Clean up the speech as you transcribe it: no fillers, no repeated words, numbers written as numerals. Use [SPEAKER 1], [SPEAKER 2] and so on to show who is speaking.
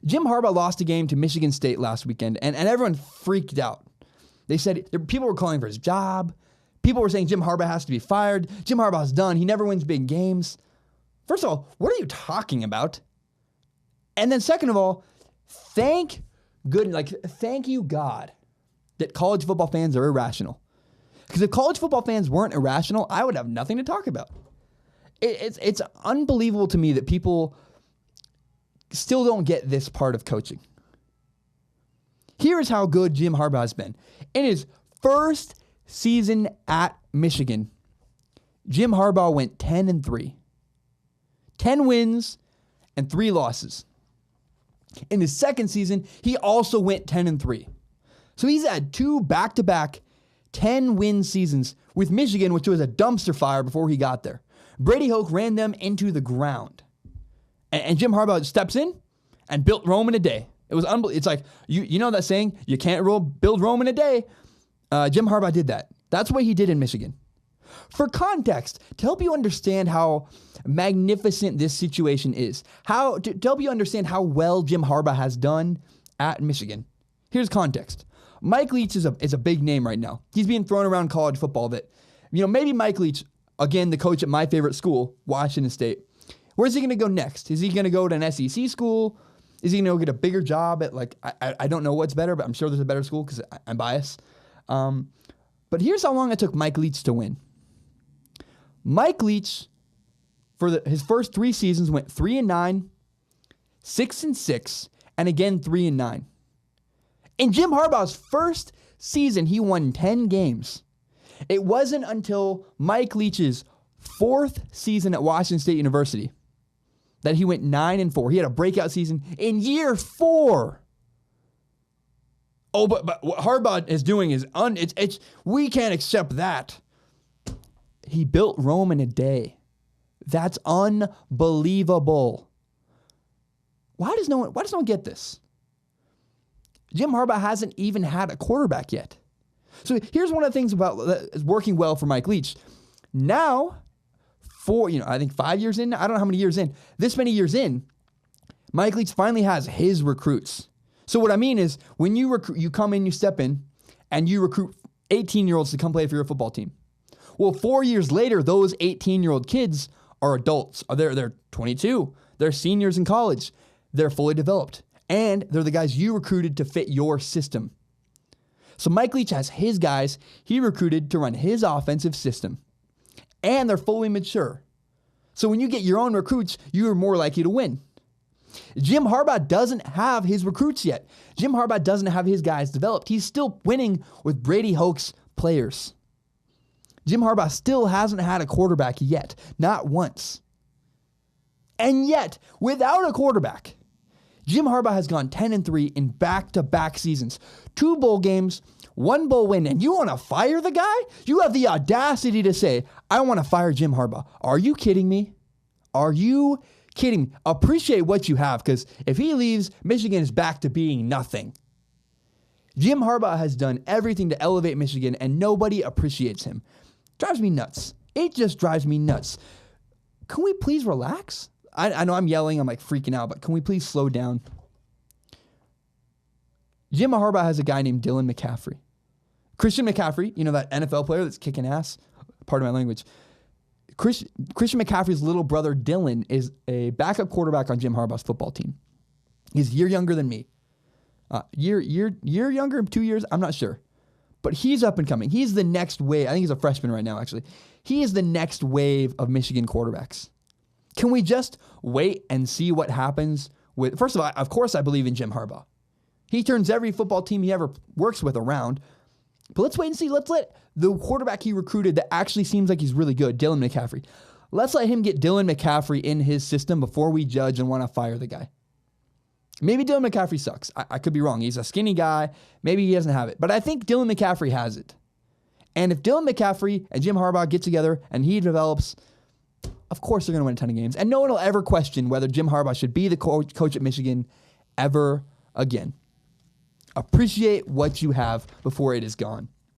[SPEAKER 1] Jim Harbaugh lost a game to Michigan State last weekend, and everyone freaked out. They said people were calling for his job. People were saying Jim Harbaugh has to be fired. Jim Harbaugh's done. He never wins big games. First of all, what are you talking about? And then second of all, thank you God that college football fans are irrational. Because if college football fans weren't irrational, I would have nothing to talk about. It's unbelievable to me that people still don't get this part of coaching. Here's how good Jim Harbaugh has been. In his first season at Michigan, Jim Harbaugh went 10-3. 10 wins and 3 losses. In his second season, he also went 10-3. So he's had 2 back-to-back 10-win seasons with Michigan, which was a dumpster fire before he got there. Brady Hoke ran them into the ground. And Jim Harbaugh steps in and built Rome in a day. It was unbelievable. It's like, you know that saying, you can't build Rome in a day. Jim Harbaugh did that. That's what he did in Michigan. For context, to help you understand how magnificent this situation is, to help you understand how well Jim Harbaugh has done at Michigan, here's context. Mike Leach is a big name right now. He's being thrown around college football that, maybe Mike Leach, again, the coach at my favorite school, Washington State, where's he going to go next? Is he going to go to an SEC school? Is he going to go get a bigger job at, I don't know what's better, but I'm sure there's a better school because I'm biased. But here's how long it took Mike Leach to win. Mike Leach, for his first 3 seasons, went 3-9, 6-6, and again 3-9. In Jim Harbaugh's first season, he won 10 games. It wasn't until Mike Leach's 4th season at Washington State University that he went 9-4. He had a breakout season in year 4. Oh, but what Harbaugh is doing is we can't accept that. He built Rome in a day. That's unbelievable. Why does no one get this? Jim Harbaugh hasn't even had a quarterback yet. So here's one of the things about that's working well for Mike Leach. Now, I think 5 years in, I don't know how many years in, this many years in, Mike Leach finally has his recruits. So what I mean is when you come in, you step in, and you recruit 18-year-olds to come play for your football team. Well, 4 years later, those 18-year-old kids are adults. They're 22. They're seniors in college. They're fully developed. And they're the guys you recruited to fit your system. So Mike Leach has his guys he recruited to run his offensive system. And they're fully mature. So when you get your own recruits, you are more likely to win. Jim Harbaugh doesn't have his recruits yet. Jim Harbaugh doesn't have his guys developed. He's still winning with Brady Hoke's players. Jim Harbaugh still hasn't had a quarterback yet. Not once. And yet, without a quarterback, Jim Harbaugh has gone 10-3 in back-to-back seasons. 2 bowl games, 1 bowl win, and you want to fire the guy? You have the audacity to say, I want to fire Jim Harbaugh. Are you kidding me? Are you kidding me? Appreciate what you have, because if he leaves, Michigan is back to being nothing. Jim Harbaugh has done everything to elevate Michigan, and nobody appreciates him. Drives me nuts. It just drives me nuts. Can we please relax? I know I'm yelling, I'm freaking out, but can we please slow down? Jim Harbaugh has a guy named Dylan McCaffrey. Christian McCaffrey, that NFL player that's kicking ass, pardon my language. Christian McCaffrey's little brother Dylan is a backup quarterback on Jim Harbaugh's football team. He's a year younger than me. Year younger, 2 years, I'm not sure. But he's up and coming. He's the next wave. I think he's a freshman right now, actually. He is the next wave of Michigan quarterbacks. Can we just wait and see what happens with... First of course, I believe in Jim Harbaugh. He turns every football team he ever works with around. But let's wait and see. Let's let the quarterback he recruited that actually seems like he's really good, Dylan McCaffrey. Let's let him get Dylan McCaffrey in his system before we judge and want to fire the guy. Maybe Dylan McCaffrey sucks. I could be wrong. He's a skinny guy. Maybe he doesn't have it. But I think Dylan McCaffrey has it. And if Dylan McCaffrey and Jim Harbaugh get together and he develops... Of course they're going to win a ton of games. And no one will ever question whether Jim Harbaugh should be the coach at Michigan ever again. Appreciate what you have before it is gone.